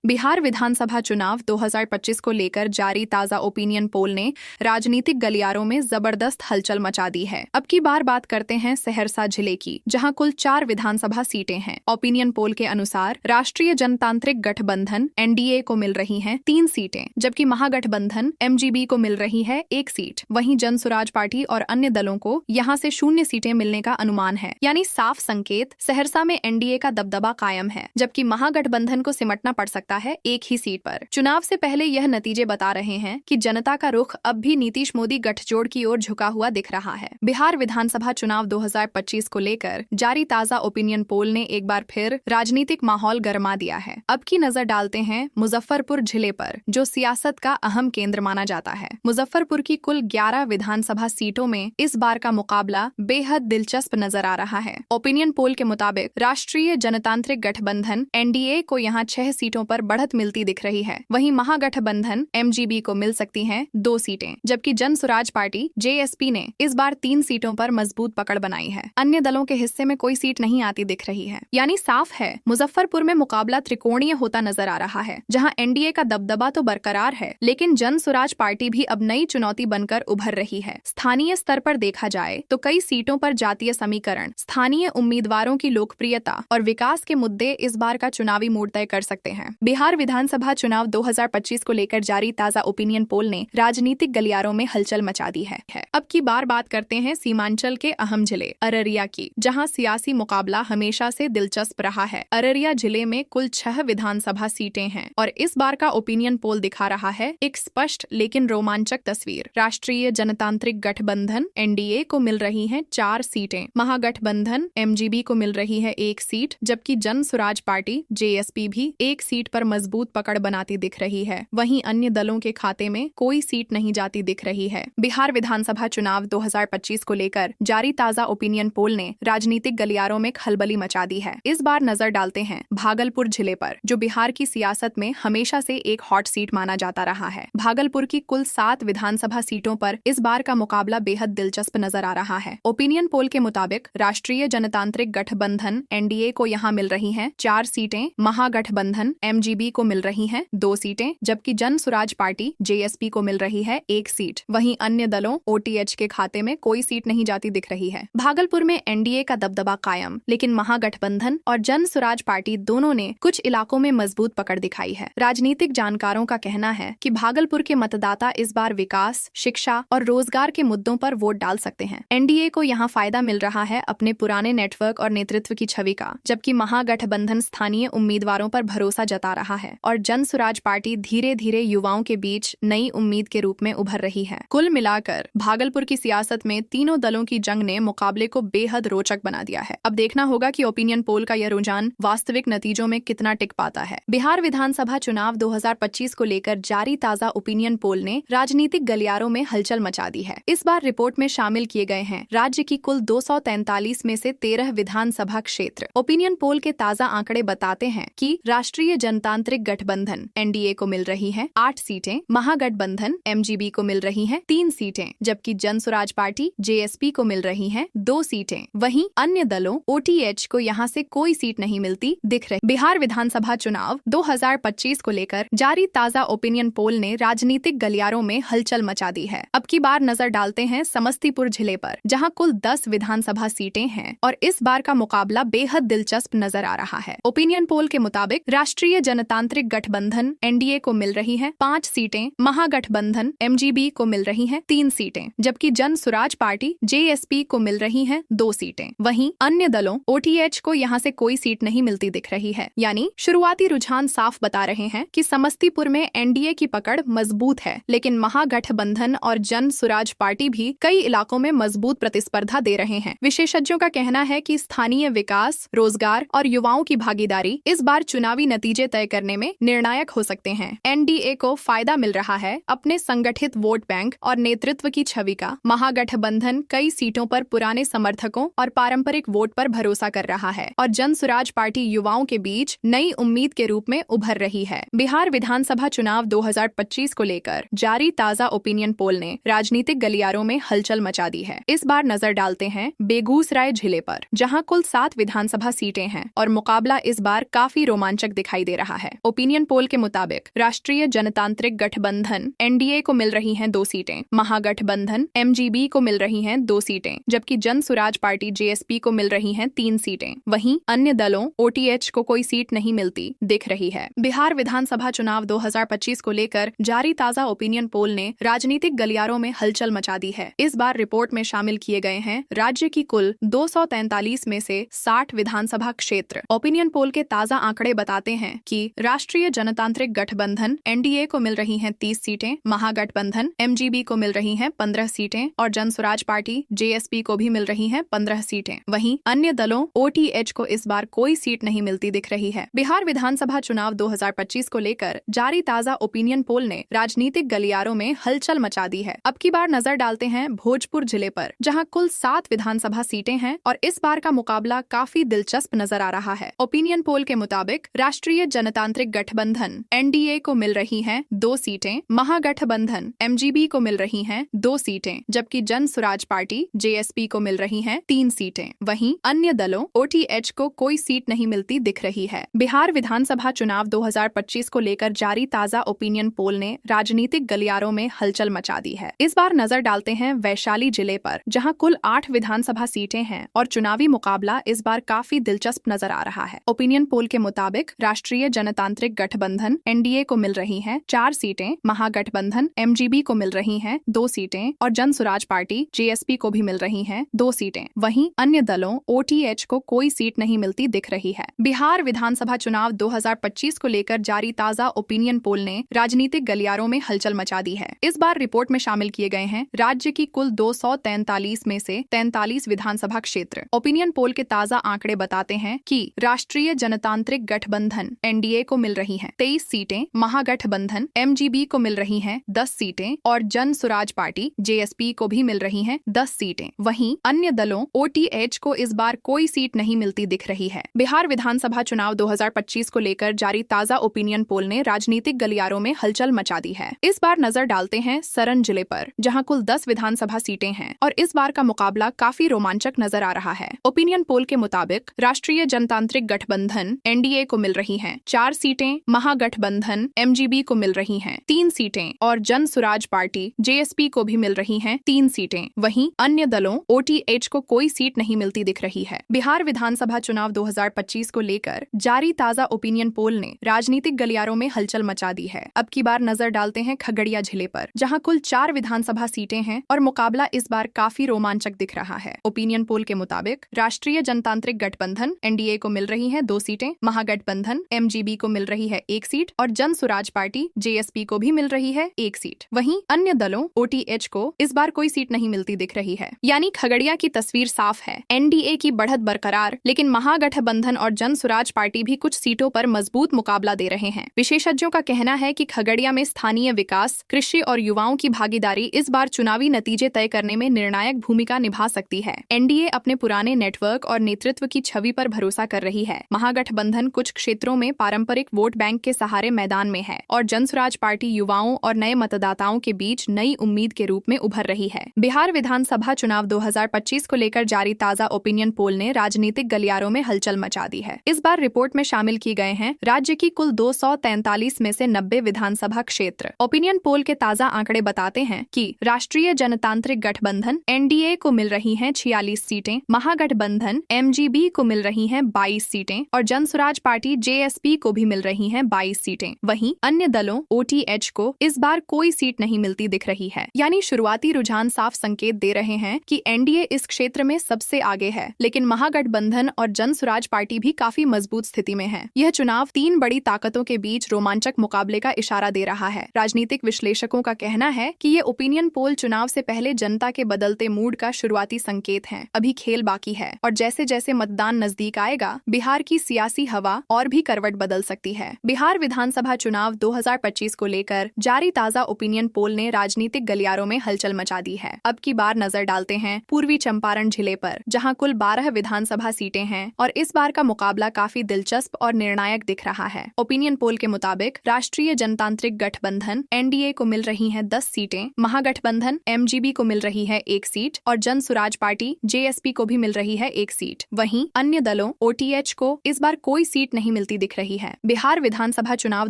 बिहार विधानसभा चुनाव 2025 को लेकर जारी ताजा ओपिनियन पोल ने राजनीतिक गलियारों में जबरदस्त हलचल मचा दी है। अब की बात करते हैं सहरसा जिले की, जहां कुल 4 विधानसभा सीटें हैं। ओपिनियन पोल के अनुसार राष्ट्रीय जनतांत्रिक गठबंधन एनडीए को मिल रही हैं 3 सीटें, जबकि महागठबंधन एमजीबी को मिल रही है 1 सीट। वहीं जन सुराज पार्टी और अन्य दलों को यहां से 0 सीटें मिलने का अनुमान है। यानी साफ संकेत, सहरसा में एनडीए का दबदबा कायम है, जबकि महागठबंधन को सिमटना पड़ सकता है 1 ही सीट पर। चुनाव से पहले यह नतीजे बता रहे हैं कि जनता का रुख अब भी नीतीश मोदी गठजोड़ की ओर झुका हुआ दिख रहा है। बिहार विधानसभा चुनाव 2025 को लेकर जारी ताजा ओपिनियन पोल ने एक बार फिर राजनीतिक माहौल गरमा दिया है। अब की नजर डालते हैं मुजफ्फरपुर जिले पर, जो सियासत का अहम केंद्र माना जाता है। मुजफ्फरपुर की कुल 11 विधानसभा सीटों में इस बार का मुकाबला बेहद दिलचस्प नजर आ रहा है। ओपिनियन पोल के मुताबिक राष्ट्रीय जनतांत्रिक गठबंधन एनडीए को यहाँ 6 सीटों पर बढ़त मिलती दिख रही है। वहीं महागठबंधन एमजीबी को मिल सकती हैं 2 सीटें, जबकि जन सुराज पार्टी जेएसपी ने इस बार 3 सीटों पर मजबूत पकड़ बनाई है। अन्य दलों के हिस्से में कोई सीट नहीं आती दिख रही है। यानी साफ है, मुजफ्फरपुर में मुकाबला त्रिकोणीय होता नजर आ रहा है, जहां एनडीए का दबदबा तो बरकरार है, लेकिन जन सुराज पार्टी भी अब नई चुनौती बनकर उभर रही है। स्थानीय स्तर पर देखा जाए तो कई सीटों पर जातीय समीकरण, स्थानीय उम्मीदवारों की लोकप्रियता और विकास के मुद्दे इस बार का चुनावी मूड तय कर सकते हैं। बिहार विधानसभा चुनाव 2025 को लेकर जारी ताजा ओपिनियन पोल ने राजनीतिक गलियारों में हलचल मचा दी है। अब की बात करते हैं सीमांचल के अहम जिले अररिया की, जहां सियासी मुकाबला हमेशा से दिलचस्प रहा है। अररिया जिले में कुल 6 विधानसभा सीटें हैं और इस बार का ओपिनियन पोल दिखा रहा है एक स्पष्ट लेकिन रोमांचक तस्वीर। राष्ट्रीय जनतांत्रिक गठबंधन एनडीए को मिल रही हैं 4 सीटें, महागठबंधन एमजीबी को मिल रही है 1 सीट, जबकि जन सुराज पार्टी जेएसपी भी 1 सीट पर मजबूत पकड़ बनाती दिख रही है। वहीं अन्य दलों के खाते में कोई सीट नहीं जाती दिख रही है। बिहार विधानसभा चुनाव 2025 को लेकर जारी ताजा ओपिनियन पोल ने राजनीतिक गलियारों में खलबली मचा दी है। इस बार नजर डालते हैं भागलपुर जिले पर, जो बिहार की सियासत में हमेशा से एक हॉट सीट माना जाता रहा है। भागलपुर की कुल 7 विधानसभा सीटों पर इस बार का मुकाबला बेहद दिलचस्प नजर आ रहा है। ओपिनियन पोल के मुताबिक राष्ट्रीय जनतांत्रिक गठबंधन एनडीए को यहाँ मिल रही हैं 4 सीटें, महागठबंधन एमजीबी को मिल रही हैं 2 सीटें, जबकि जन सुराज पार्टी जेएसपी को मिल रही है 1 सीट। वहीं अन्य दलों ओटीएच के खाते में कोई सीट नहीं जाती दिख रही है। भागलपुर में एनडीए का दबदबा कायम, लेकिन महागठबंधन और जन सुराज पार्टी दोनों ने कुछ इलाकों में मजबूत पकड़ दिखाई है। राजनीतिक जानकारों का कहना है कि भागलपुर के मतदाता इस बार विकास, शिक्षा और रोजगार के मुद्दों पर वोट डाल सकते हैं। एनडीए को यहाँ फायदा मिल रहा है अपने पुराने नेटवर्क और नेतृत्व की छवि का, जबकि महागठबंधन स्थानीय उम्मीदवारों पर भरोसा जता रहा है और जन सुराज पार्टी धीरे धीरे युवाओं के बीच नई उम्मीद के रूप में उभर रही है। कुल मिलाकर भागलपुर की सियासत में तीनों दलों की जंग ने मुकाबले को बेहद रोचक बना दिया है। अब देखना होगा कि ओपिनियन पोल का यह रुझान वास्तविक नतीजों में कितना टिक पाता है। बिहार विधानसभा चुनाव 2025 को लेकर जारी ताजा ओपिनियन पोल ने राजनीतिक गलियारों में हलचल मचा दी है। इस बार रिपोर्ट में शामिल किए गए हैं राज्य की कुल 243 में से 13 विधानसभा क्षेत्र। ओपिनियन पोल के ताजा आंकड़े बताते हैं कि राष्ट्रीय जनतांत्रिक गठबंधन एनडीए को मिल रही है 8 सीटें, महागठबंधन एमजीबी को मिल रही हैं 3 सीटें, जबकि जन सुराज पार्टी जेएसपी को मिल रही हैं 2 सीटें। वहीं अन्य दलों ओटीएच को यहां से कोई सीट नहीं मिलती दिख रही। बिहार विधानसभा चुनाव 2025 को लेकर जारी ताजा ओपिनियन पोल ने राजनीतिक गलियारों में हलचल मचा दी है। अब की बार नजर डालते हैं समस्तीपुर जिले पर, जहां कुल 10 विधानसभा सीटें हैं और इस बार का मुकाबला बेहद दिलचस्प नजर आ रहा है। ओपिनियन पोल के मुताबिक राष्ट्रीय जनतांत्रिक गठबंधन एनडीए को मिल रही है 5 सीटें, महागठबंधन एमजीबी को मिल रही हैं 3 सीटें, जबकि जन सुराज पार्टी जेएसपी को मिल रही हैं 2 सीटें। वहीं अन्य दलों ओटीएच को यहां से कोई सीट नहीं मिलती दिख रही है। यानी शुरुआती रुझान साफ बता रहे हैं कि समस्तीपुर में एनडीए की पकड़ मजबूत है, लेकिन महागठबंधन और जन सुराज पार्टी भी कई इलाकों में मजबूत प्रतिस्पर्धा दे रहे हैं। विशेषज्ञों का कहना है कि स्थानीय विकास, रोजगार और युवाओं की भागीदारी इस बार चुनावी नतीजे तय करने में निर्णायक हो सकते हैं। एनडीए को फायदा मिल रहा है अपने संगठित वोट बैंक और नेतृत्व की छवि का। महागठबंधन कई सीटों पर पुराने समर्थकों और पारंपरिक वोट पर भरोसा कर रहा है और जन सुराज पार्टी युवाओं के बीच नई उम्मीद के रूप में उभर रही है। बिहार विधानसभा चुनाव 2025 को लेकर जारी ताजा ओपिनियन पोल ने राजनीतिक गलियारों में हलचल मचा दी है। इस बार नजर डालते हैं बेगूसराय जिले पर, जहां कुल 7 विधानसभा सीटें हैं और मुकाबला इस बार काफी रोमांचक दिखाई दे रहा रहा है। ओपिनियन पोल के मुताबिक राष्ट्रीय जनतांत्रिक गठबंधन एनडीए को मिल रही हैं 2 सीटें, महागठबंधन एमजीबी को मिल रही हैं 2 सीटें, जबकि जन सुराज पार्टी जेएसपी को मिल रही हैं 3 सीटें। वहीं अन्य दलों ओटीएच को कोई सीट नहीं मिलती दिख रही है। बिहार विधानसभा चुनाव 2025 को लेकर जारी ताजा ओपिनियन पोल ने राजनीतिक गलियारों में हलचल मचा दी है। इस बार रिपोर्ट में शामिल किए गए हैं राज्य की कुल 243 में से 60 विधानसभा क्षेत्र। ओपिनियन पोल के ताजा आंकड़े बताते हैं कि राष्ट्रीय जनतांत्रिक गठबंधन एनडीए को मिल रही हैं 30 सीटें, महागठबंधन एमजीबी को मिल रही हैं 15 सीटें और जन सुराज पार्टी जेएसपी को भी मिल रही हैं 15 सीटें। वहीं अन्य दलों ओटीएच को इस बार कोई सीट नहीं मिलती दिख रही है। बिहार विधानसभा चुनाव 2025 को लेकर जारी ताजा ओपिनियन पोल ने राजनीतिक गलियारों में हलचल मचा दी है। अब की बार नजर डालते हैं भोजपुर जिले पर, जहां कुल 7 विधानसभा सीटें हैं और इस बार का मुकाबला काफी दिलचस्प नजर आ रहा है। ओपिनियन पोल के मुताबिक राष्ट्रीय जनतांत्रिक गठबंधन एनडीए को मिल रही हैं 2 सीटें, महागठबंधन एमजीबी को मिल रही हैं 2 सीटें, जबकि जन सुराज पार्टी जेएसपी को मिल रही हैं 3 सीटें। वहीं अन्य दलों ओटीएच को कोई सीट नहीं मिलती दिख रही है। बिहार विधानसभा चुनाव 2025 को लेकर जारी ताजा ओपिनियन पोल ने राजनीतिक गलियारों में हलचल मचा दी है। इस बार नजर डालते हैं वैशाली जिले पर, जहां कुल 8 विधानसभा सीटें हैं और चुनावी मुकाबला इस बार काफी दिलचस्प नजर आ रहा है। ओपिनियन पोल के मुताबिक राष्ट्रीय जनतांत्रिक गठबंधन एनडीए को मिल रही हैं 4 सीटें, महागठबंधन एमजीबी को मिल रही हैं 2 सीटें और जन सुराज पार्टी जेएसपी को भी मिल रही हैं 2 सीटें। वहीं अन्य दलों ओटीएच को कोई सीट नहीं मिलती दिख रही है। बिहार विधानसभा चुनाव 2025 को लेकर जारी ताजा ओपिनियन पोल ने राजनीतिक गलियारों में हलचल मचा दी है। इस बार रिपोर्ट में शामिल किए गए हैं राज्य की कुल 243 में से 43 विधानसभा क्षेत्र। ओपिनियन पोल के ताजा आंकड़े बताते हैं कि राष्ट्रीय जनतांत्रिक गठबंधन एनडीए को मिल रही हैं 23 सीटें, महागठबंधन एमजीबी को मिल रही हैं 10 सीटें और जन सुराज पार्टी जेएसपी को भी मिल रही हैं 10 सीटें। वहीं अन्य दलों ओटीएच को इस बार कोई सीट नहीं मिलती दिख रही है। बिहार विधानसभा चुनाव 2025 को लेकर जारी ताजा ओपिनियन पोल ने राजनीतिक गलियारों में हलचल मचा दी है। इस बार नजर डालते हैं सरन जिले पर, जहां कुल 10 विधानसभा सीटें हैं और इस बार का मुकाबला काफी रोमांचक नजर आ रहा है। ओपिनियन पोल के मुताबिक राष्ट्रीय जनतांत्रिक गठबंधन एनडीए को मिल रही हैं 4 सीटें, महागठबंधन एमजीबी को मिल रही हैं 3 सीटें और जन सुराज पार्टी जेएसपी को भी मिल रही हैं 3 सीटें। वहीं अन्य दलों ओटीएच को कोई सीट नहीं मिलती दिख रही है। बिहार विधानसभा चुनाव 2025 को लेकर जारी ताजा ओपिनियन पोल ने राजनीतिक गलियारों में हलचल मचा दी है। अब की बार नजर डालते हैं खगड़िया जिले पर, जहां कुल 4 विधानसभा सीटें हैं और मुकाबला इस बार काफी रोमांचक दिख रहा है। ओपिनियन पोल के मुताबिक राष्ट्रीय जनतांत्रिक गठबंधन एनडीए को मिल रही हैं 2 सीटें, महागठबंधन एमजीबी को मिल रही है 1 सीट और जन सुराज पार्टी जेएसपी को भी मिल रही है 1 सीट। वहीं अन्य दलों ओटीएच को इस बार कोई सीट नहीं मिलती दिख रही है। यानी खगड़िया की तस्वीर साफ है, एनडीए की बढ़त बरकरार, लेकिन महागठबंधन और जन सुराज पार्टी भी कुछ सीटों पर मजबूत मुकाबला दे रहे हैं। विशेषज्ञों का कहना है कि खगड़िया में स्थानीय विकास, कृषि और युवाओं की भागीदारी इस बार चुनावी नतीजे तय करने में निर्णायक भूमिका निभा सकती है। एनडीए अपने पुराने नेटवर्क और नेतृत्व की छवि पर भरोसा कर रही है। महागठबंधन कुछ क्षेत्रों में पारंपरिक वोट बैंक के सहारे मैदान में है और जन सुराज पार्टी युवाओं और नए मतदाताओं के बीच नई उम्मीद के रूप में उभर रही है। बिहार विधानसभा चुनाव 2025 को लेकर जारी ताजा ओपिनियन पोल ने राजनीतिक गलियारों में हलचल मचा दी है। इस बार रिपोर्ट में शामिल किए गए हैं राज्य की कुल 243 में से 90 विधानसभा क्षेत्र। ओपिनियन पोल के ताजा आंकड़े बताते हैं कि राष्ट्रीय जनतांत्रिक गठबंधन एनडीए को मिल रही हैं 46 सीटें, महागठबंधन एमजीबी को मिल रही हैं 22 सीटें और जन सुराज पार्टी जेएसपी को भी मिल रही हैं 22 सीटें। वहीं अन्य दलों ओटीएच को इस बार कोई सीट नहीं मिलती दिख रही है। यानी शुरुआती रुझान साफ संकेत दे रहे हैं कि एनडीए इस क्षेत्र में सबसे आगे है, लेकिन महागठबंधन और जन सुराज पार्टी भी काफी मजबूत स्थिति में है। यह चुनाव 3 बड़ी ताकतों के बीच रोमांचक मुकाबले का इशारा दे रहा है। राजनीतिक विश्लेषकों का कहना है कि ये ओपिनियन पोल चुनाव से पहले जनता के बदलते मूड का शुरुआती संकेत है। अभी खेल बाकी है और जैसे जैसे मतदान नजदीक आएगा, बिहार की सियासी हवा और भी करवट बदल सकती है। बिहार विधानसभा चुनाव 2025 को लेकर जारी ताजा ओपिनियन पोल ने राजनीतिक गलियारों में हलचल मचा दी है। अब की बार नजर डालते हैं पूर्वी चंपारण जिले पर, जहां कुल 12 विधानसभा सीटें हैं और इस बार का मुकाबला काफी दिलचस्प और निर्णायक दिख रहा है। ओपिनियन पोल के मुताबिक राष्ट्रीय जनतांत्रिक गठबंधन एनडीए को मिल रही हैं 10 सीटें, महागठबंधन एमजीबी को मिल रही है 1 सीट और जन सुराज पार्टी जेएसपी को भी मिल रही है 1 सीट। वहीं अन्य दलों ओटीएच को इस बार कोई सीट नहीं मिलती दिख रही है। है। बिहार विधानसभा चुनाव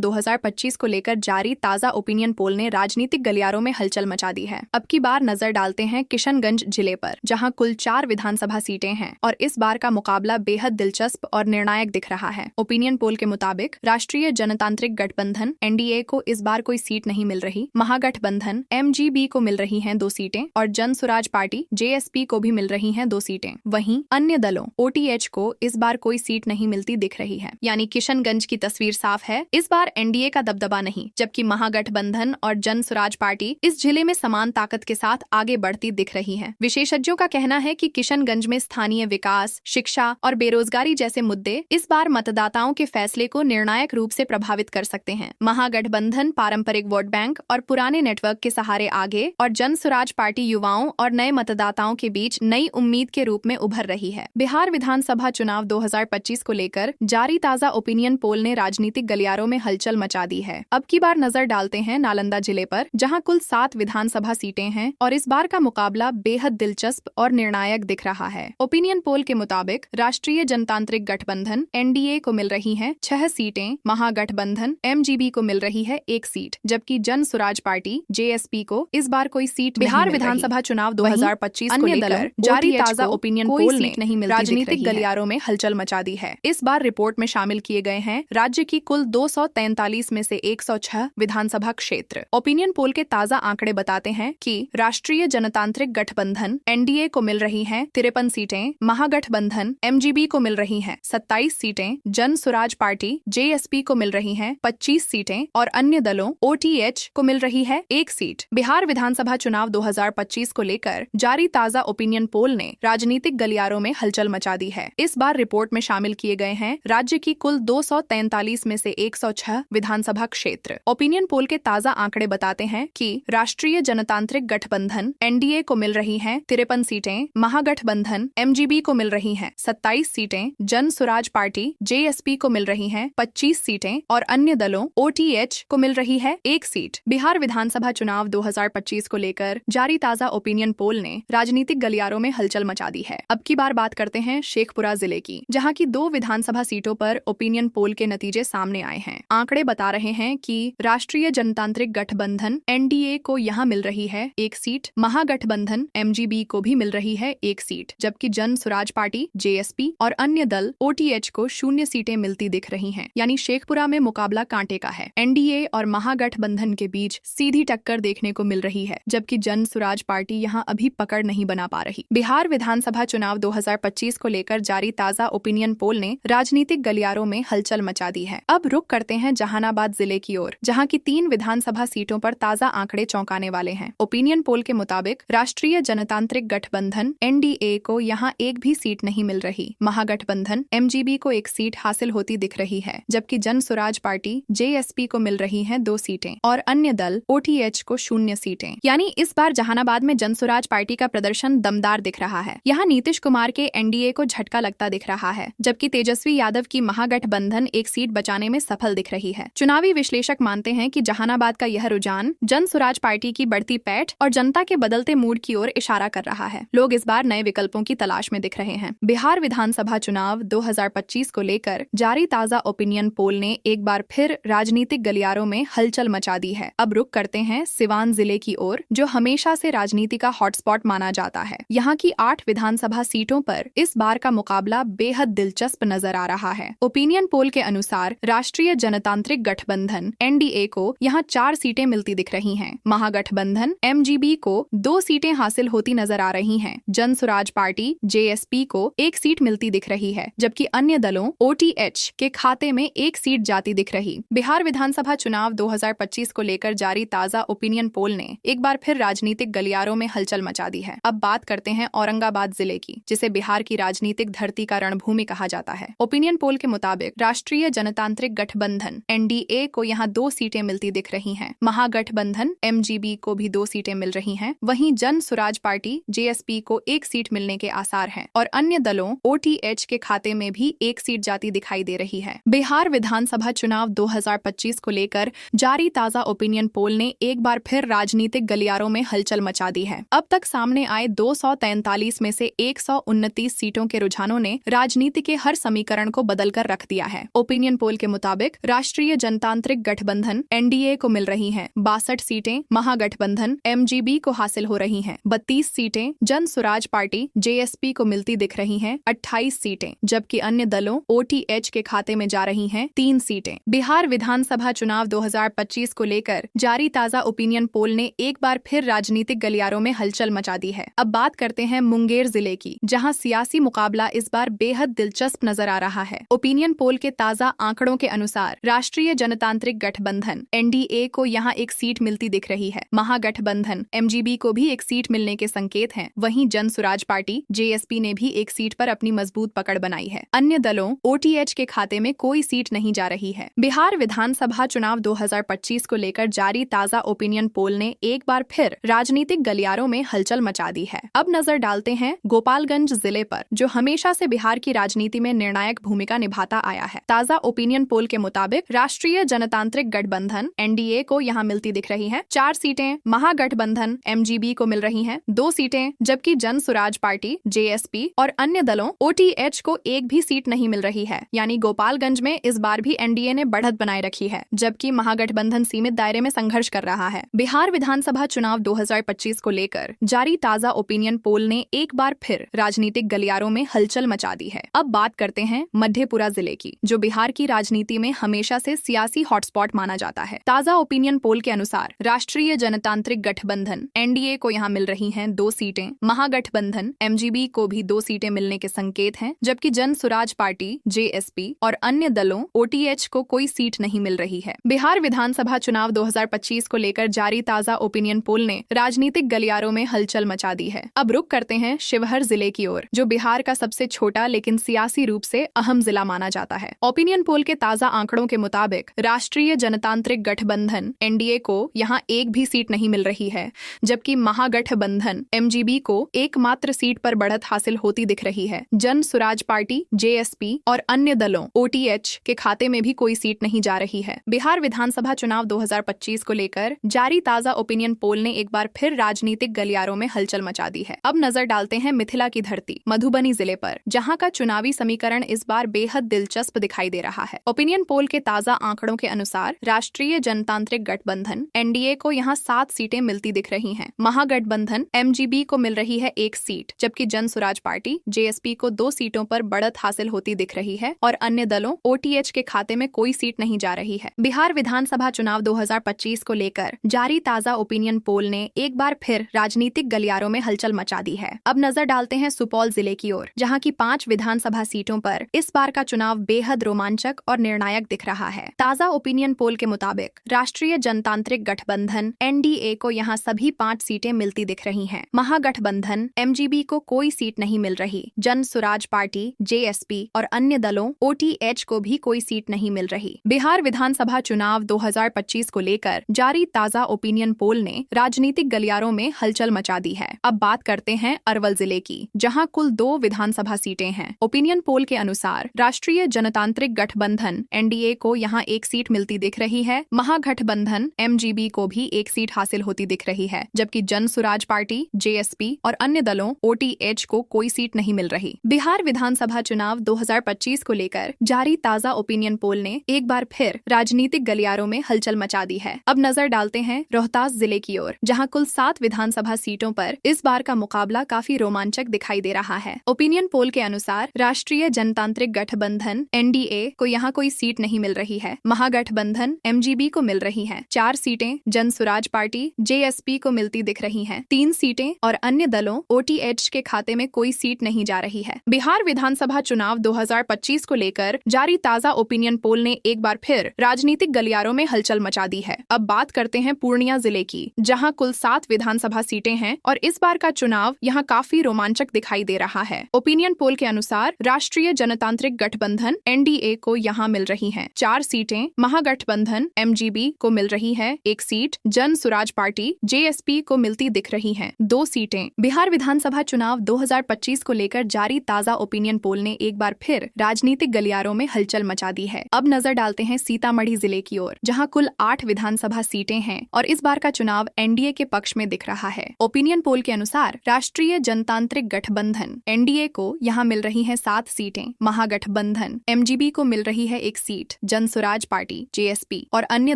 2025 को लेकर जारी ताजा ओपिनियन पोल ने राजनीतिक गलियारों में हलचल मचा दी है। अब की बार नजर डालते हैं किशनगंज जिले पर, जहां कुल 4 विधानसभा सीटें हैं और इस बार का मुकाबला बेहद दिलचस्प और निर्णायक दिख रहा है। ओपिनियन पोल के मुताबिक राष्ट्रीय जनतांत्रिक गठबंधन एनडीए को इस बार कोई सीट नहीं मिल रही, महागठबंधन एमजीबी को मिल रही हैं 2 सीटें और जन सुराज पार्टी जेएसपी को भी मिल रही हैं 2 सीटें। वहीं अन्य दलों ओटीएच को इस बार कोई सीट नहीं मिलती दिख रही है। यानी किशनगंज की तस्वीर साफ है, इस बार एनडीए का दबदबा नहीं, जबकि महागठबंधन और जन सुराज पार्टी इस जिले में समान ताकत के साथ आगे बढ़ती दिख रही है। विशेषज्ञों का कहना है कि किशनगंज में स्थानीय विकास, शिक्षा और बेरोजगारी जैसे मुद्दे इस बार मतदाताओं के फैसले को निर्णायक रूप से प्रभावित कर सकते हैं। महागठबंधन पारंपरिक वोट बैंक और पुराने नेटवर्क के सहारे आगे और जन सुराज पार्टी युवाओं और नए मतदाताओं के बीच नई उम्मीद के रूप में उभर रही है। बिहार विधानसभा चुनाव 2025 को लेकर जारी ताजा ओपिनियन पोल ने राजनीतिक गलियारों में हलचल मचा दी है। अब की बार नजर डालते हैं नालंदा जिले पर, जहां कुल 7 विधानसभा सीटें हैं और इस बार का मुकाबला बेहद दिलचस्प और निर्णायक दिख रहा है। ओपिनियन पोल के मुताबिक राष्ट्रीय जनतांत्रिक गठबंधन एनडीए को मिल रही हैं 6 सीटें, महागठबंधन एमजीबी को मिल रही है 1 सीट, जबकि जन सुराज पार्टी जेएसपी को इस बार कोई सीट बिहार विधानसभा चुनाव 2025 को लेकर जारी ताजा ओपिनियन पोल ने राजनीतिक गलियारों में हलचल मचा दी है। इस बार रिपोर्ट में शामिल किए गए हैं राज्य की कुल 243 में से 106 विधानसभा क्षेत्र। ओपिनियन पोल के ताजा आंकड़े बताते हैं कि राष्ट्रीय जनतांत्रिक गठबंधन एनडीए को मिल रही हैं 53 सीटें, महागठबंधन एमजीबी को मिल रही हैं 27 सीटें, जन सुराज पार्टी जेएसपी को मिल रही हैं 25 सीटें और अन्य दलों ओटीएच को मिल रही है 1 सीट। बिहार विधानसभा चुनाव 2025 को लेकर जारी ताजा ओपिनियन पोल ने राजनीतिक गलियारों में हलचल मचा दी है। इस बार रिपोर्ट में शामिल किए गए हैं राज्य की कुल 243 में से 106 विधानसभा क्षेत्र। ओपिनियन पोल के ताजा आंकड़े बताते हैं कि राष्ट्रीय जनतांत्रिक गठबंधन एनडीए को मिल रही हैं 53 सीटें, महागठबंधन एमजीबी को मिल रही हैं 27 सीटें, जन सुराज पार्टी जेएसपी को मिल रही हैं 25 सीटें और अन्य दलों ओटीएच को मिल रही है 1 सीट। बिहार विधानसभा चुनाव 2025 को लेकर जारी ताजा ओपिनियन पोल ने राजनीतिक गलियारों में हलचल मचा दी है। अब की बार बात करते हैं शेखपुरा जिले की, जहां की 2 विधानसभा सीटों पर ओपिनियन पोल के नतीजे सामने आए हैं। आंकड़े बता रहे हैं कि राष्ट्रीय जनतांत्रिक गठबंधन एनडीए को यहां मिल रही है 1 सीट, महागठबंधन एमजीबी को भी मिल रही है 1 सीट, जबकि जन सुराज पार्टी जेएसपी और अन्य दल ओटीएच को 0 सीटें मिलती दिख रही हैं। यानी शेखपुरा में मुकाबला कांटे का है। एनडीए और महागठबंधन के बीच सीधी टक्कर देखने को मिल रही है, जबकि जन सुराज पार्टी यहां अभी पकड़ नहीं बना पा रही। बिहार विधानसभा चुनाव 2025 को लेकर जारी ताजा ओपिनियन पोल ने राजनीतिक गलियारों में हलचल मचा दी है। अब रुक करते हैं जहानाबाद जिले की ओर, जहां की 3 विधानसभा सीटों पर ताजा आंकड़े चौंकाने वाले हैं। ओपिनियन पोल के मुताबिक राष्ट्रीय जनतांत्रिक गठबंधन एनडीए को यहां एक भी सीट नहीं मिल रही, महागठबंधन एमजीबी को 1 सीट हासिल होती दिख रही है, जबकि जन सुराज पार्टी जेएसपी को मिल रही हैं 2 सीटें और अन्य दल ओटीएच को 0 सीटें। यानी इस बार जहानाबाद में जन सुराज पार्टी का प्रदर्शन दमदार दिख रहा है। यहाँ नीतीश कुमार के एनडीए को झटका लगता दिख रहा है, जबकि तेजस्वी यादव की महागठबंधन 1 सीट बचाने में सफल दिख रही है। चुनावी विश्लेषक मानते हैं कि जहानाबाद का यह रुझान जन सुराज पार्टी की बढ़ती पैठ और जनता के बदलते मूड की ओर इशारा कर रहा है। लोग इस बार नए विकल्पों की तलाश में दिख रहे हैं। बिहार विधानसभा चुनाव 2025 को लेकर जारी ताजा ओपिनियन पोल ने एक बार फिर राजनीतिक गलियारों में हलचल मचा दी है। अब रुक करते हैं सिवान जिले की ओर, जो हमेशा से राजनीति का हॉटस्पॉट माना जाता है। यहाँ की 8 विधानसभा सीटों पर इस बार का मुकाबला बेहद दिलचस्प नजर आ रहा है। ओपिनियन पोल के अनुसार राष्ट्रीय जनतांत्रिक गठबंधन एनडीए को यहाँ 4 सीटें मिलती दिख रही हैं, महागठबंधन एमजीबी को 2 सीटें हासिल होती नजर आ रही हैं, जन सुराज पार्टी जेएसपी को 1 सीट मिलती दिख रही है, जबकि अन्य दलों ओटीएच के खाते में 1 सीट जाती दिख रही। बिहार विधानसभा चुनाव 2025 को लेकर जारी ताजा ओपिनियन पोल ने एक बार फिर राजनीतिक गलियारों में हलचल मचा दी है। अब बात करते हैं औरंगाबाद जिले की, जिसे बिहार की राजनीतिक धरती का रणभूमि कहा जाता है। ओपिनियन पोल के मुताबिक राष्ट्रीय जनतांत्रिक गठबंधन एनडीए को यहाँ 2 सीटें मिलती दिख रही हैं, महागठबंधन एमजीबी को भी 2 सीटें मिल रही हैं, वहीं जन सुराज पार्टी जेएसपी को 1 सीट मिलने के आसार हैं और अन्य दलों ओटीएच के खाते में भी 1 सीट जाती दिखाई दे रही है। बिहार विधानसभा चुनाव 2025 को लेकर जारी ताजा ओपिनियन पोल ने एक बार फिर राजनीतिक गलियारों में हलचल मचा दी है। अब तक सामने आए 243 में से 129 सीटों के रुझानों ने राजनीति के हर समीकरण को बदलकर रख दिया है। ओपिनियन पोल के मुताबिक राष्ट्रीय जनतांत्रिक गठबंधन एनडीए को मिल रही हैं 62 सीटें, महागठबंधन एमजीबी को हासिल हो रही हैं 32 सीटें, जन स्वराज पार्टी जेएसपी को मिलती दिख रही हैं 28 सीटें, जबकि अन्य दलों ओटीएच के खाते में जा रही हैं 3 सीटें। बिहार विधानसभा चुनाव 2025 को लेकर जारी ताजा ओपिनियन पोल ने एक बार फिर राजनीतिक गलियारों में हलचल मचा दी है। अब बात करते हैं मुंगेर जिले की, जहां सियासी मुकाबला इस बार बेहद दिलचस्प नजर आ रहा है। ओपिनियन पोल के ताजा आंकड़ों के अनुसार राष्ट्रीय जनतांत्रिक गठबंधन एनडीए को यहां एक सीट मिलती दिख रही है। महागठबंधन एमजीबी को भी एक सीट मिलने के संकेत हैं। वहीं जन स्वराज पार्टी जेएसपी ने भी एक सीट पर अपनी मजबूत पकड़ बनाई है। अन्य दलों ओटीएच के खाते में कोई सीट नहीं जा रही है। बिहार विधानसभा चुनाव 2025 को लेकर जारी ताजा ओपिनियन पोल ने एक बार फिर राजनीतिक गलियारों में हलचल मचा दी है। अब नजर डालते हैं गोपालगंज जिले पर, जो हमेशा से बिहार की राजनीति में निर्णायक भूमिका निभाता आया है। ताजा ओपिनियन पोल के मुताबिक राष्ट्रीय जनतांत्रिक गठबंधन एनडीए को यहां मिलती दिख रही हैं 4 सीटें, महागठबंधन एमजीबी को मिल रही हैं 2 सीटें, जबकि जन स्वराज पार्टी जेएसपी और अन्य दलों ओटीएच को एक भी सीट नहीं मिल रही है। यानी गोपालगंज में इस बार भी एनडीए ने बढ़त बनाए रखी है, जबकि महागठबंधन सीमित दायरे में संघर्ष कर रहा है। बिहार विधानसभा चुनाव 2025 को लेकर जारी ताजा ओपिनियन पोल ने एक बार फिर राजनीतिक गलियारों में हलचल मचा दी है। अब बात करते हैं मधेपुरा जिले की, जो बिहार की राजनीति में हमेशा से सियासी हॉटस्पॉट माना जाता है। ताजा ओपिनियन पोल के अनुसार राष्ट्रीय जनतांत्रिक गठबंधन एनडीए को यहां मिल रही हैं 2 सीटें, महागठबंधन एमजीबी को भी 2 सीटें मिलने के संकेत हैं, जबकि जन स्वराज पार्टी जेएसपी और अन्य दलों ओटीएच को कोई सीट नहीं मिल रही है। बिहार विधानसभा चुनाव 2025 को लेकर जारी ताजा ओपिनियन पोल ने राजनीतिक गलियारों में हलचल मचा दी है। अब रुक करते हैं शिवहर जिले की ओर, जो बिहार का सबसे छोटा लेकिन सियासी रूप से अहम जिला माना जाता है। ओपिनियन पोल के ताजा आंकड़ों के मुताबिक राष्ट्रीय जनतांत्रिक गठबंधन एनडीए को यहां एक भी सीट नहीं मिल रही है, जबकि महागठबंधन एमजीबी को एकमात्र सीट पर बढ़त हासिल होती दिख रही है। जन स्वराज पार्टी जेएसपी और अन्य दलों ओटीएच के खाते में भी कोई सीट नहीं जा रही है। बिहार विधानसभा चुनाव 2025 को लेकर जारी ताजा ओपिनियन पोल ने एक बार फिर राजनीतिक गलियारों में हलचल मचा दी है। अब नजर डालते हैं मिथिला की धरती मधुबनी जिले पर, जहां का चुनावी समीकरण इस बार बेहद दिलचस्प दिखाई दे रहा है। ओपिनियन पोल के ताजा आंकड़ों के अनुसार राष्ट्रीय जनतांत्रिक गठबंधन एनडीए को यहां 7 सीटें मिलती दिख रही हैं। महागठबंधन एमजीबी को मिल रही है 1 सीट, जबकि जन स्वराज पार्टी जेएसपी को 2 सीटों पर बढ़त हासिल होती दिख रही है और अन्य दलों ओटीएच के खाते में कोई सीट नहीं जा रही है। बिहार विधानसभा चुनाव 2025 को लेकर जारी ताजा ओपिनियन पोल ने एक बार फिर राजनीतिक गलियारों में हलचल मचा दी है। अब नजर डालते हैं सुपौल जिले की ओर, जहां की 5 विधानसभा सीटों पर इस बार का चुनाव बेहद रोमांचक और निर्णायक दिख रहा है। ताजा ओपिनियन पोल के मुताबिक राष्ट्रीय जनतांत्रिक गठबंधन एनडीए को यहां सभी 5 सीटें मिलती दिख रही हैं। महागठबंधन एमजीबी को कोई सीट नहीं मिल रही। जन स्वराज पार्टी जेएसपी और अन्य दलों ओटीएच को भी कोई सीट नहीं मिल रही। बिहार विधानसभा चुनाव 2025 को लेकर जारी ताजा ओपिनियन पोल ने राजनीतिक गलियारों में हलचल मचा दी है। अब बात करते हैं अरवल जिले की, जहां कुल 2 विधानसभा सीटें हैं। ओपिनियन पोल के अनुसार राष्ट्रीय जनतांत्रिक गठबंधन एनडीए को यहां 1 सीट मिलती दिख रही है। महागठबंधन एमजीबी को भी 1 सीट हासिल होती दिख रही है, जबकि जन स्वराज पार्टी जेएसपी और अन्य दलों ओटीएच को कोई सीट नहीं मिल रही। बिहार विधानसभा चुनाव 2025 को लेकर जारी ताजा ओपिनियन पोल ने एक बार फिर राजनीतिक गलियारों में हलचल मचा दी है। अब नजर डालते हैं रोहतास जिले की ओर, जहां कुल 7 विधानसभा सीटों पर इस बार का मुकाबला काफी रोमांचक दिखाई दे रहा है। ओपिनियन पोल के अनुसार राष्ट्रीय जनतांत्रिक गठबंधन एनडीए को यहां कोई सीट नहीं मिल रही है। महागठबंधन एमजीबी को मिल रही हैं 4 सीटें, जन स्वराज पार्टी जेएसपी को मिलती दिख रही हैं 3 सीटें और अन्य दलों ओटीएच के खाते में कोई सीट नहीं जा रही है। बिहार विधानसभा चुनाव 2025 को लेकर जारी ताजा ओपिनियन पोल ने एक बार फिर राजनीतिक गलियारों में हलचल मचा दी है। अब बात करते हैं पूर्णिया जिले की, जहां कुल 7 विधानसभा सीटें हैं और इस बार का चुनाव यहां काफी रोमांचक दिखाई दे रहा है। ओपिनियन पोल के अनुसार राष्ट्रीय जनतांत्रिक गठबंधन एनडीए को यहां मिल रही हैं 4 सीटें, महागठबंधन एमजीबी को मिल रही है 1 सीट, जन स्वराज पार्टी जेएसपी को मिलती दिख रही हैं 2 सीटें। बिहार विधानसभा चुनाव 2025 को लेकर जारी ताजा ओपिनियन पोल ने एक बार फिर राजनीतिक गलियारों में हलचल मचा दी है। अब नजर डालते हैं सीतामढ़ी जिले की ओर, जहां कुल 8 विधानसभा सीटें हैं और इस बार का चुनाव एनडीए के पक्ष में दिख रहा है। ओपिनियन पोल के अनुसार राष्ट्रीय जनतांत्रिक गठबंधन एनडीए को यहां मिल रही हैं 7 सीटें, महागठबंधन एमजीबी एमजीबी को मिल रही है एक सीट, जन स्वराज पार्टी जेएसपी और अन्य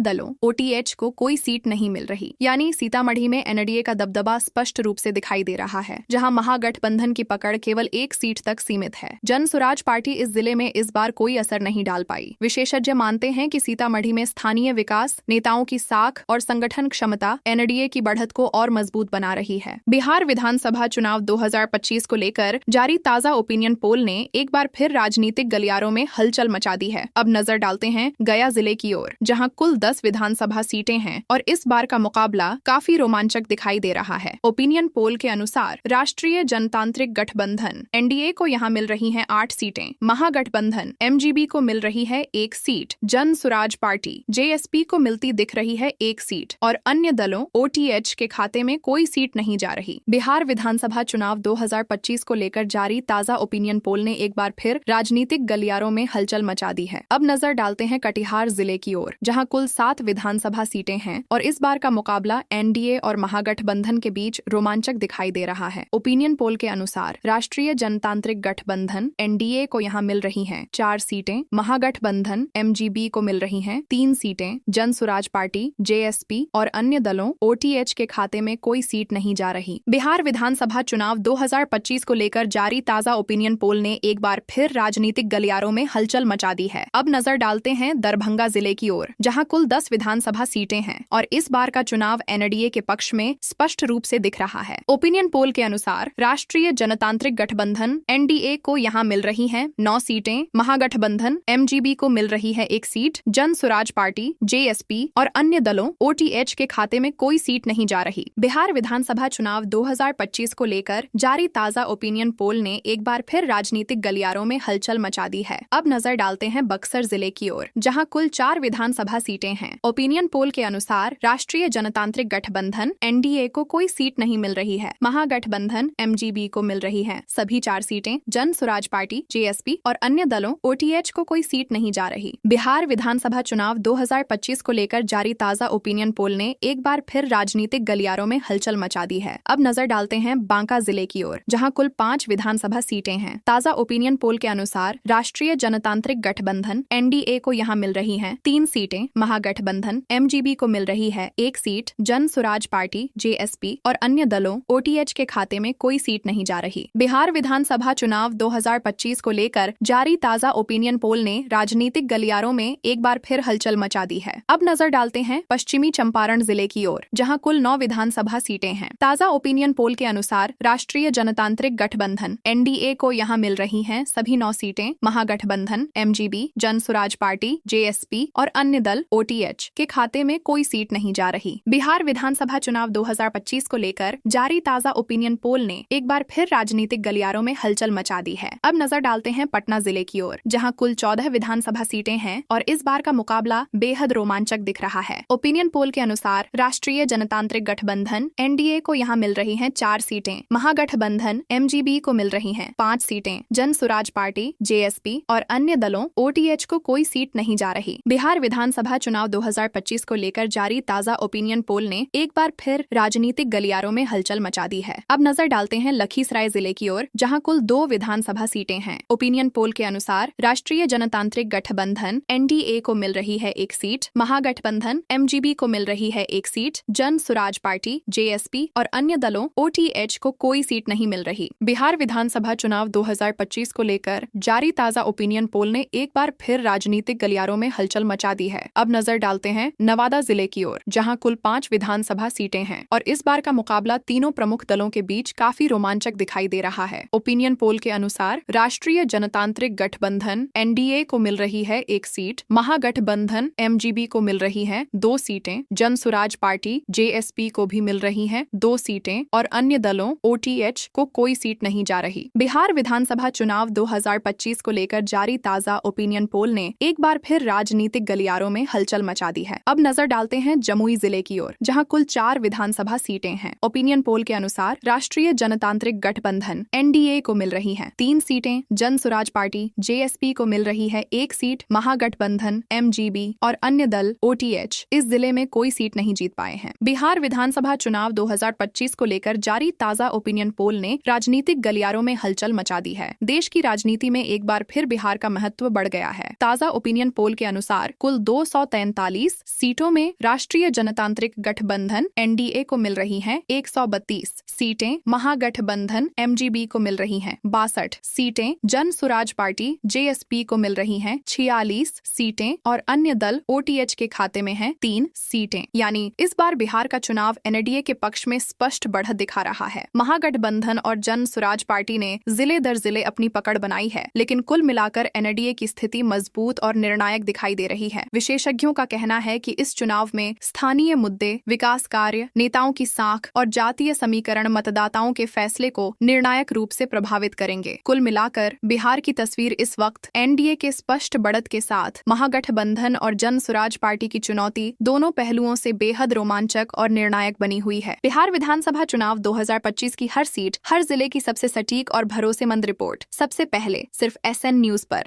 दलों ओटीएच को कोई सीट नहीं मिल रही। यानी सीतामढ़ी में एनडीए का दबदबा स्पष्ट रूप से दिखाई दे रहा है, जहां महागठबंधन की पकड़ केवल एक सीट तक सीमित है। जन स्वराज पार्टी इस जिले में इस बार कोई असर नहीं डाल पाई। विशेषज्ञ मानते हैं कि सीतामढ़ी में स्थानीय विकास, नेताओं की साख और संगठन क्षमता एनडीए की बढ़त को और मजबूत बना रही है। बिहार विधानसभा चुनाव 2025 को लेकर जारी ताजा ओपिनियन पोल ने एक बार फिर राजनीतिक गलियारों में हलचल मचा दी है। अब नजर डालते हैं गया जिले की ओर, जहां कुल 10 विधानसभा सीटें हैं और इस बार का मुकाबला काफी रोमांचक दिखाई दे रहा है। ओपिनियन पोल के अनुसार राष्ट्रीय जनतांत्रिक गठबंधन एनडीए को यहां मिल रही हैं 8 सीटें, महागठबंधन एमजीबी को मिल रही है 1 सीट, जन स्वराज पार्टी जेएसपी को मिलती दिख रही है 1 सीट और अन्य दलों ओटीएच के खाते में कोई सीट नहीं जा रही। बिहार विधानसभा चुनाव 2025 को लेकर जारी ताजा ओपिनियन पोल ने एक बार फिर राजनीतिक गलियारों में हलचल मचा दी है। अब नजर डालते हैं कटिहार जिले की ओर, जहां कुल 7 विधानसभा सीटें हैं और इस बार का मुकाबला एनडीए और महागठबंधन के बीच रोमांचक दिखाई दे रहा है। ओपिनियन पोल के अनुसार राष्ट्रीय जनतांत्रिक गठबंधन एनडीए को यहां मिल रही हैं 4 सीटें, महागठबंधन एमजीबी को मिल रही हैं 3 सीटें, जन स्वराज पार्टी जेएसपी और अन्य दलों ओटीएच के खाते में कोई सीट नहीं जा रही। बिहार विधानसभा चुनाव 2025 को लेकर जारी ताजा ओपिनियन पोल ने एक बार फिर राजनीतिक गलियारों में हलचल मचा दी है। अब नजर डालते हैं दरभंगा जिले की ओर, जहां कुल 10 विधानसभा सीटें हैं और इस बार का चुनाव एनडीए के पक्ष में स्पष्ट रूप से दिख रहा है। ओपिनियन पोल के अनुसार राष्ट्रीय जनतांत्रिक गठबंधन एनडीए को यहां मिल रही हैं 9 सीटें, महागठबंधन एमजीबी को मिल रही है 1 सीट, जन स्वराज पार्टी जेएसपी और अन्य दलों ओटीएच के खाते में कोई सीट नहीं जा रही। बिहार विधानसभा चुनाव 2025 को लेकर जारी ताजा ओपिनियन पोल ने एक बार फिर राजनीतिक गलियारों में हलचल मचा दी है। अब नजर डालते हैं बक्सर जिले की ओर, जहां कुल 4 विधानसभा सीटें हैं। ओपिनियन पोल के अनुसार राष्ट्रीय जनतांत्रिक गठबंधन एनडीए को कोई सीट नहीं मिल रही है, महागठबंधन एमजीबी को मिल रही है सभी 4 सीटें, जन स्वराज पार्टी जेएसपी और अन्य दलों ओटीएच को कोई सीट नहीं जा रही। बिहार विधानसभा चुनाव 2025 को लेकर जारी ताजा ओपिनियन पोल ने एक बार फिर राजनीतिक गलियारों में हलचल मचा दी है। अब नजर डालते हैं बांका जिले की ओर, जहां कुल 5 विधानसभा सीटें हैं। ताजा ओपिनियन पोल के अनुसार राष्ट्रीय जनतांत्रिक गठबंधन एनडीए को यहां मिल रही हैं 3 सीटें, महागठबंधन एमजीबी को मिल रही है 1 सीट, जन स्वराज पार्टी जेएसपी और अन्य दलों ओटीएच के खाते में कोई सीट नहीं जा रही। बिहार विधानसभा चुनाव 2025 को लेकर जारी ताजा ओपिनियन पोल ने राजनीतिक गलियारों में एक बार फिर हलचल मचा दी है। अब नजर डालते हैं पश्चिमी चंपारण जिले की ओर, जहां कुल 9 विधानसभा सीटें हैं। ताजा ओपिनियन पोल के अनुसार राष्ट्रीय जनतांत्रिक गठबंधन एनडीए को यहां मिल रही हैं सभी 9 सीटें, महागठबंधन एमजीबी, जन स्वराज पार्टी जेएसपी और अन्य दल ओटीएच के खाते में कोई सीट नहीं जा रही। बिहार विधानसभा चुनाव 2025 को लेकर जारी ताजा ओपिनियन पोल ने एक बार फिर राजनीतिक गलियारों में हलचल मचा दी है। अब नजर डालते हैं पटना जिले की ओर, जहां कुल 14 विधानसभा सीटें हैं और इस बार का मुकाबला बेहद रोमांचक दिख रहा है। ओपिनियन पोल के अनुसार राष्ट्रीय जनतांत्रिक गठबंधन एनडीए को यहां मिल रही हैं 4 सीटें, महागठबंधन एमजीबी को मिल रही हैं 5 सीटें, जन स्वराज पार्टी जेएसपी और अन्य दलों ओटीएच को कोई सीट नहीं जा रही। बिहार विधानसभा चुनाव 2025 को लेकर जारी ताजा ओपिनियन पोल ने एक बार फिर राजनीतिक गलियारों में हलचल मचा दी है। अब नजर डालते हैं लखीसराय जिले की ओर, जहां कुल 2 विधानसभा सीटें हैं। ओपिनियन पोल के अनुसार राष्ट्रीय जनतांत्रिक गठबंधन एनडीए को मिल रही है 1 सीट, महागठबंधन एमजीबी को मिल रही है 1 सीट, जन स्वराज पार्टी जेएसपी और अन्य दलों ओटीएच को कोई सीट नहीं मिल रही। बिहार विधानसभा चुनाव 2025 को लेकर जारी ताजा ओपिनियन पोल ने एक बार फिर राजनीतिक गलियारों में हलचल मचा दी है। अब नजर डालते हैं नवादा जिले की ओर, जहां कुल 5 विधानसभा सीटें हैं और इस बार का मुकाबला तीनों प्रमुख दलों के बीच काफी रोमांचक दिखाई दे रहा है। ओपिनियन पोल के अनुसार राष्ट्रीय जनतांत्रिक गठबंधन एनडीए को मिल रही है 1 सीट, महागठबंधन एमजीबी को मिल रही है 2 सीटें, जन स्वराज पार्टी जेएसपी को भी मिल रही हैं 2 सीटें और अन्य दलों ओटीएच को कोई सीट नहीं जा रही। बिहार विधानसभा चुनाव 2025 को लेकर जारी ताजा ओपिनियन पोल ने एक बार फिर राजनीतिक गलियारों में हलचल मचा दी है। अब नजर डालते हैं जमुई जिले की ओर, जहां कुल 4 विधानसभा सीटें हैं। ओपिनियन पोल के अनुसार राष्ट्रीय जनतांत्रिक गठबंधन एनडीए को मिल रही हैं 3 सीटें, जन स्वराज पार्टी जेएसपी को मिल रही है 1 सीट, महागठबंधन एमजीबी और अन्य दल ओटीएच इस जिले में कोई सीट नहीं जीत पाए हैं। बिहार विधानसभा चुनाव 2025 को लेकर जारी ताजा ओपिनियन पोल ने राजनीतिक गलियारों में हलचल मचा दी है। देश की राजनीति में एक बार फिर बिहार का महत्व बढ़ गया है। ताजा ओपिनियन पोल के अनुसार कुल 243 सीटों में राष्ट्रीय जनतांत्रिक गठबंधन (एनडीए) को मिल रही हैं 132 सीटें, महागठबंधन (एमजीबी) को मिल रही हैं 62 सीटें, जन सुराज पार्टी (जेएसपी) को मिल रही हैं 46 सीटें और अन्य दल ओटीएच के खाते में हैं 3 सीटें। यानी इस बार बिहार का चुनाव एनडीए के पक्ष में स्पष्ट बढ़त दिखा रहा है। महागठबंधन और जन सुराज पार्टी ने जिले दर जिले अपनी पकड़ बनाई है, लेकिन कुल मिलाकर एनडीए की स्थिति मजबूत और निर्णायक दिखाई दे रही है। विशेषज्ञों का कहना है कि इस चुनाव में स्थानीय मुद्दे, विकास कार्य, नेताओं की साख और जातीय समीकरण मतदाताओं के फैसले को निर्णायक रूप से प्रभावित करेंगे। कुल मिलाकर बिहार की तस्वीर इस वक्त एनडीए के स्पष्ट बढ़त के साथ महागठबंधन और जन सुराज पार्टी की चुनौती दोनों पहलुओं से बेहद रोमांचक और निर्णायक बनी हुई है। बिहार विधानसभा चुनाव 2025 की हर सीट, हर जिले की सबसे सटीक और भरोसेमंद रिपोर्ट सबसे पहले सिर्फ SN न्यूज पर।